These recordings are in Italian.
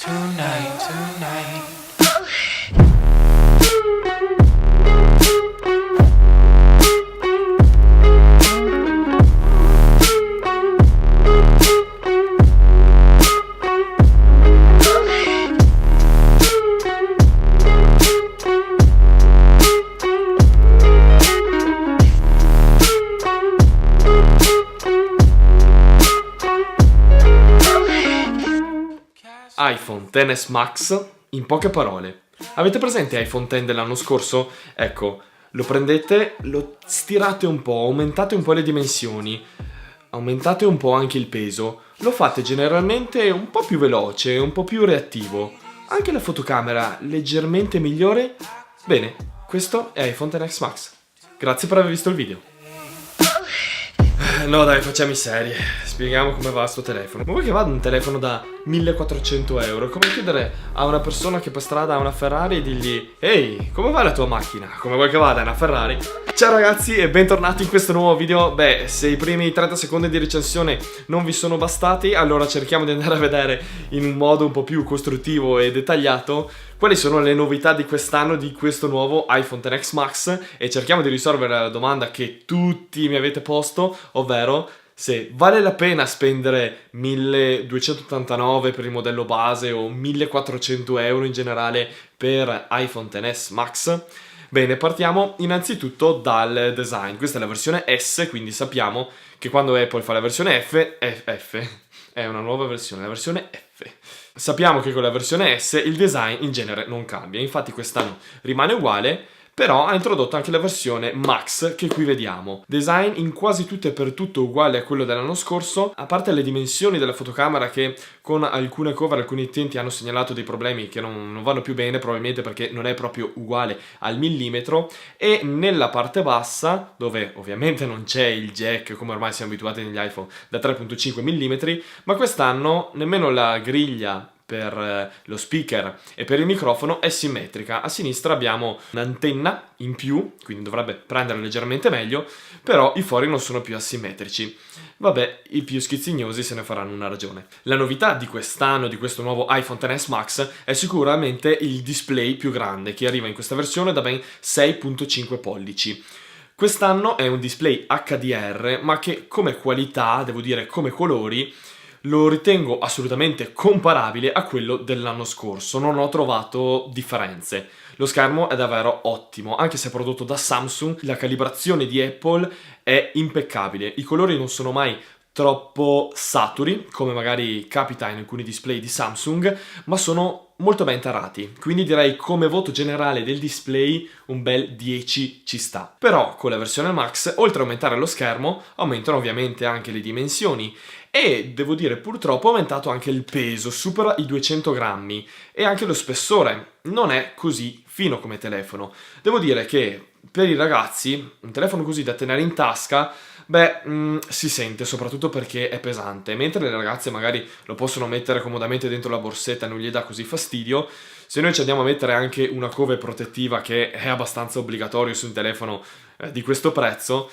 tonight. iPhone XS Max, in poche parole. Avete presente iPhone X dell'anno scorso? Ecco, lo prendete, lo stirate un po', aumentate un po' le dimensioni, aumentate un po' anche il peso, lo fate generalmente un po' più veloce, un po' più reattivo. Anche la fotocamera leggermente migliore. Bene, questo è iPhone XS Max. Grazie per aver visto il video. No dai, facciamo i seri. Spieghiamo come va sto telefono. Ma vuoi che vada un telefono da 1400 euro? Come chiedere a una persona che per strada ha una Ferrari e dirgli: ehi, come va la tua macchina? Come vuoi che vada? È una Ferrari? Ciao ragazzi e bentornati in questo nuovo video. Beh, se i primi 30 secondi di recensione non vi sono bastati, allora cerchiamo di andare a vedere in un modo un po' più costruttivo e dettagliato quali sono le novità di quest'anno di questo nuovo iPhone XS Max e cerchiamo di risolvere la domanda che tutti mi avete posto, ovvero se vale la pena spendere 1289 per il modello base o 1400 euro in generale per iPhone XS Max. Bene, partiamo innanzitutto dal design. Questa è la versione S, quindi sappiamo che quando Apple fa la versione F è una nuova versione, la versione F. Sappiamo che con la versione S il design in genere non cambia, infatti quest'anno rimane uguale, però ha introdotto anche la versione Max che qui vediamo. Design in quasi tutto e per tutto uguale a quello dell'anno scorso, a parte le dimensioni della fotocamera che con alcune cover, alcuni utenti hanno segnalato dei problemi che non vanno più bene, probabilmente perché non è proprio uguale al millimetro, e nella parte bassa, dove ovviamente non c'è il jack come ormai siamo abituati negli iPhone da 3.5 mm, ma quest'anno nemmeno la griglia per lo speaker e per il microfono è simmetrica. A sinistra abbiamo un'antenna in più, quindi dovrebbe prendere leggermente meglio, però i fori non sono più asimmetrici. Vabbè, i più schizzignosi se ne faranno una ragione. La novità di quest'anno, di questo nuovo iPhone XS Max, è sicuramente il display più grande, che arriva in questa versione da ben 6.5 pollici. Quest'anno è un display HDR, ma che come qualità, devo dire come colori, lo ritengo assolutamente comparabile a quello dell'anno scorso, non ho trovato differenze. Lo schermo è davvero ottimo, anche se è prodotto da Samsung, la calibrazione di Apple è impeccabile, i colori non sono mai troppo saturi, come magari capita in alcuni display di Samsung, ma sono molto ben tarati, quindi direi come voto generale del display un bel 10 ci sta. Però con la versione Max, oltre a aumentare lo schermo, aumentano ovviamente anche le dimensioni e devo dire purtroppo è aumentato anche il peso, supera i 200 grammi e anche lo spessore non è così fino come telefono. Devo dire che per i ragazzi un telefono così da tenere in tasca, si sente, soprattutto perché è pesante, mentre le ragazze magari lo possono mettere comodamente dentro la borsetta e non gli dà così fastidio. Se noi ci andiamo a mettere anche una cover protettiva, che è abbastanza obbligatorio su un telefono di questo prezzo,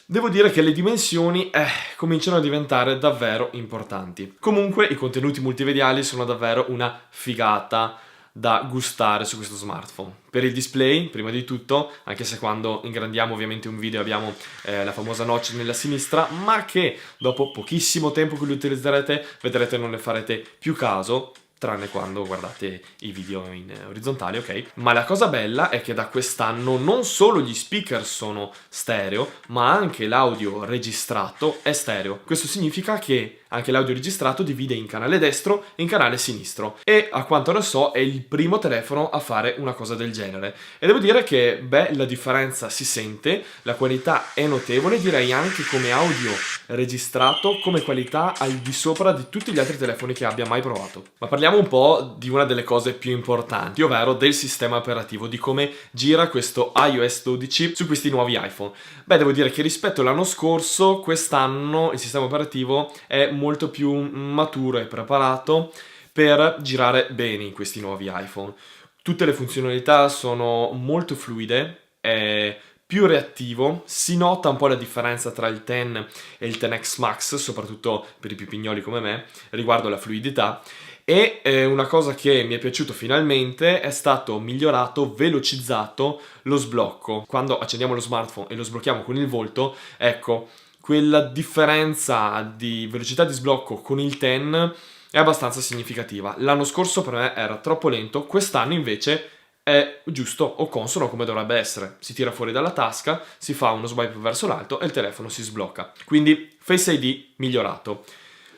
devo dire che le dimensioni cominciano a diventare davvero importanti. Comunque i contenuti multimediali sono davvero una figata da gustare su questo smartphone. Per il display, prima di tutto, anche se quando ingrandiamo ovviamente un video abbiamo la famosa notch nella sinistra, ma che dopo pochissimo tempo che lo utilizzerete vedrete non ne farete più caso, tranne quando guardate i video in orizzontale, ok? Ma la cosa bella è che da quest'anno non solo gli speaker sono stereo, ma anche l'audio registrato è stereo. Questo significa che anche l'audio registrato divide in canale destro e in canale sinistro. E a quanto ne so è il primo telefono a fare una cosa del genere. E devo dire che, la differenza si sente, la qualità è notevole, direi anche come audio registrato, come qualità al di sopra di tutti gli altri telefoni che abbia mai provato. Ma parliamo un po' di una delle cose più importanti, ovvero del sistema operativo, di come gira questo iOS 12 su questi nuovi iPhone. Devo dire che rispetto all'anno scorso, quest'anno il sistema operativo è molto più maturo e preparato per girare bene in questi nuovi iPhone. Tutte le funzionalità sono molto fluide, è più reattivo, si nota un po' la differenza tra il 10 e il XS Max, soprattutto per i più pignoli come me, riguardo alla fluidità, E una cosa che mi è piaciuto finalmente è stato migliorato, velocizzato lo sblocco. Quando accendiamo lo smartphone e lo sblocchiamo con il volto, ecco, quella differenza di velocità di sblocco con il 10 è abbastanza significativa. L'anno scorso per me era troppo lento, quest'anno invece è giusto o consono come dovrebbe essere. Si tira fuori dalla tasca, si fa uno swipe verso l'alto e il telefono si sblocca. Quindi Face ID migliorato.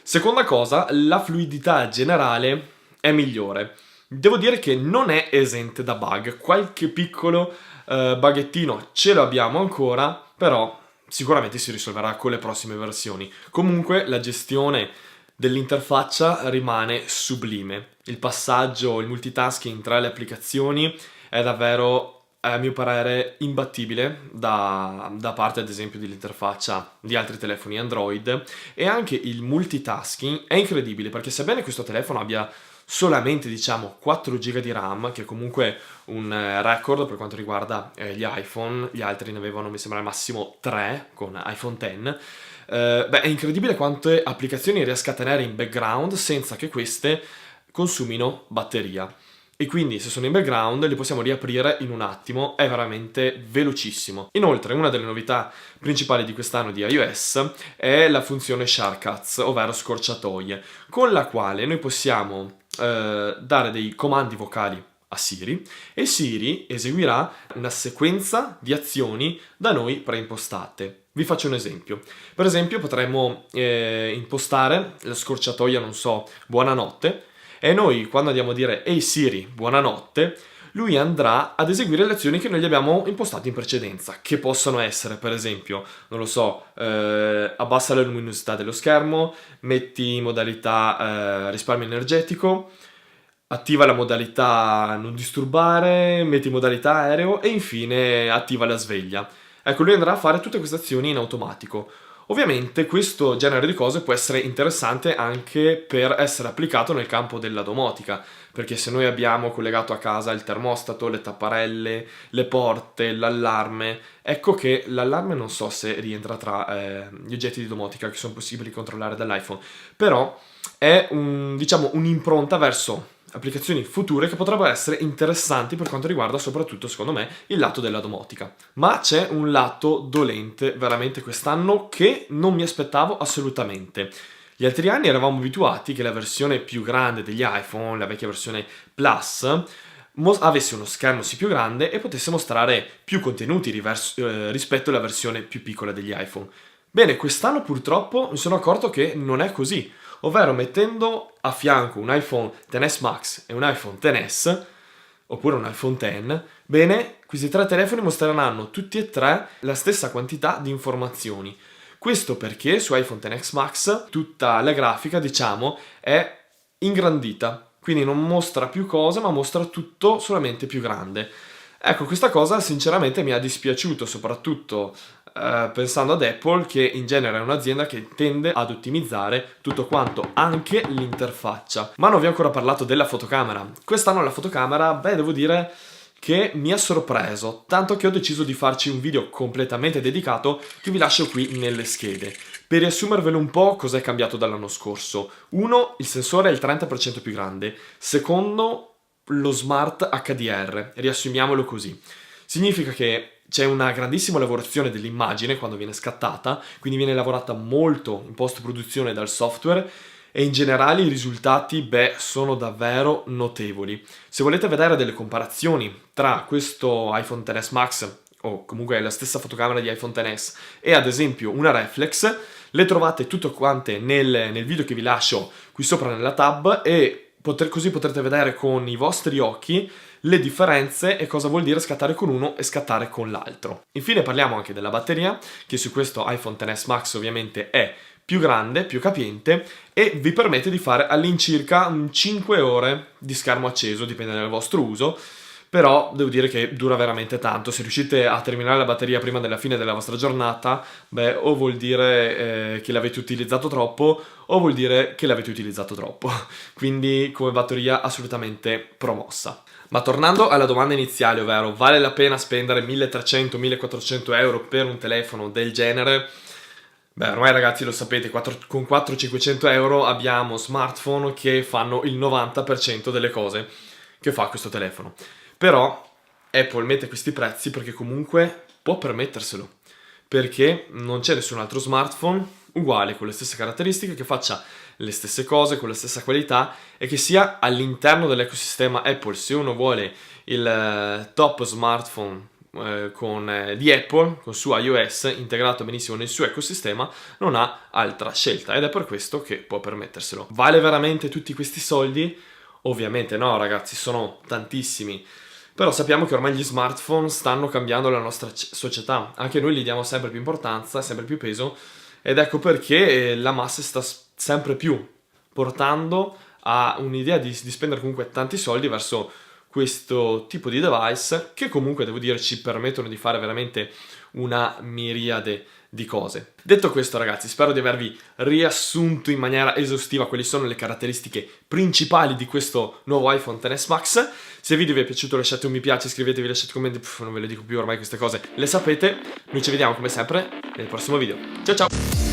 Seconda cosa, la fluidità generale è migliore. Devo dire che non è esente da bug. Qualche piccolo buggettino ce l'abbiamo ancora, però sicuramente si risolverà con le prossime versioni. Comunque la gestione dell'interfaccia rimane sublime. Il passaggio, il multitasking tra le applicazioni è davvero, a mio parere, imbattibile da parte ad esempio dell'interfaccia di altri telefoni Android, e anche il multitasking è incredibile perché sebbene questo telefono abbia solamente diciamo 4 GB di RAM, che è comunque un record per quanto riguarda gli iPhone, gli altri ne avevano mi sembra al massimo 3 con iPhone X. È incredibile quante applicazioni riesca a tenere in background senza che queste consumino batteria. E quindi se sono in background li possiamo riaprire in un attimo, è veramente velocissimo. Inoltre una delle novità principali di quest'anno di iOS è la funzione shortcuts, ovvero scorciatoie, con la quale noi possiamo dare dei comandi vocali a Siri e Siri eseguirà una sequenza di azioni da noi preimpostate. Vi faccio un esempio. Per esempio potremmo impostare la scorciatoia, non so, buonanotte, e noi quando andiamo a dire Ehi Siri, buonanotte, lui andrà ad eseguire le azioni che noi gli abbiamo impostato in precedenza, che possono essere, per esempio, non lo so, abbassa la luminosità dello schermo, metti in modalità risparmio energetico, attiva la modalità non disturbare, metti in modalità aereo e infine attiva la sveglia. Ecco, lui andrà a fare tutte queste azioni in automatico. Ovviamente questo genere di cose può essere interessante anche per essere applicato nel campo della domotica, perché se noi abbiamo collegato a casa il termostato, le tapparelle, le porte, l'allarme, ecco che l'allarme non so se rientra tra gli oggetti di domotica che sono possibili controllare dall'iPhone, però è diciamo, un'impronta verso applicazioni future che potrebbero essere interessanti per quanto riguarda soprattutto, secondo me, il lato della domotica. Ma c'è un lato dolente veramente quest'anno che non mi aspettavo assolutamente. Gli altri anni eravamo abituati che la versione più grande degli iPhone, la vecchia versione Plus, avesse uno schermo sì più grande e potesse mostrare più contenuti rispetto alla versione più piccola degli iPhone. Bene, quest'anno purtroppo mi sono accorto che non è così, ovvero mettendo a fianco un iPhone XS Max e un iPhone XS, oppure un iPhone X, bene, questi tre telefoni mostreranno tutti e tre la stessa quantità di informazioni. Questo perché su iPhone XS Max tutta la grafica, diciamo, è ingrandita, quindi non mostra più cose, ma mostra tutto solamente più grande. Ecco, questa cosa sinceramente mi ha dispiaciuto, soprattutto pensando ad Apple, che in genere è un'azienda che tende ad ottimizzare tutto quanto, anche l'interfaccia. Ma non vi ho ancora parlato della fotocamera. Quest'anno la fotocamera, devo dire che mi ha sorpreso, tanto che ho deciso di farci un video completamente dedicato che vi lascio qui nelle schede. Per riassumervelo un po', cos'è cambiato dall'anno scorso? Uno, il sensore è il 30% più grande. Secondo, lo Smart HDR, riassumiamolo così. Significa che c'è una grandissima lavorazione dell'immagine quando viene scattata, quindi viene lavorata molto in post-produzione dal software e in generale i risultati, sono davvero notevoli. Se volete vedere delle comparazioni tra questo iPhone XS Max, o comunque la stessa fotocamera di iPhone XS, e ad esempio una reflex, le trovate tutte quante nel video che vi lascio qui sopra nella tab e così potrete vedere con i vostri occhi le differenze e cosa vuol dire scattare con uno e scattare con l'altro. Infine parliamo anche della batteria, che su questo iPhone XS Max ovviamente è più grande, più capiente e vi permette di fare all'incirca 5 ore di schermo acceso, dipende dal vostro uso, però devo dire che dura veramente tanto. Se riuscite a terminare la batteria prima della fine della vostra giornata, o vuol dire che l'avete utilizzato troppo o vuol dire che l'avete utilizzato troppo. Quindi come batteria assolutamente promossa. Ma tornando alla domanda iniziale, ovvero vale la pena spendere 1300-1400 euro per un telefono del genere? Beh, ormai ragazzi lo sapete, con 400-500 euro abbiamo smartphone che fanno il 90% delle cose che fa questo telefono. Però Apple mette questi prezzi perché comunque può permetterselo, perché non c'è nessun altro smartphone uguale con le stesse caratteristiche che faccia le stesse cose con la stessa qualità e che sia all'interno dell'ecosistema Apple. Se uno vuole il top smartphone di Apple, con su iOS integrato benissimo nel suo ecosistema, non ha altra scelta ed è per questo che può permetterselo. Vale veramente tutti questi soldi? Ovviamente no, ragazzi, sono tantissimi. Però sappiamo che ormai gli smartphone stanno cambiando la nostra società, anche noi gli diamo sempre più importanza, sempre più peso, ed ecco perché la massa sta sempre più portando a un'idea di spendere comunque tanti soldi verso questo tipo di device che comunque devo dire ci permettono di fare veramente una miriade di cose. Detto questo ragazzi, spero di avervi riassunto in maniera esaustiva quali sono le caratteristiche principali di questo nuovo iPhone XS Max. Se il video vi è piaciuto lasciate un mi piace, iscrivetevi, lasciate commenti, non ve le dico più ormai queste cose, le sapete. Noi ci vediamo come sempre nel prossimo video. Ciao ciao!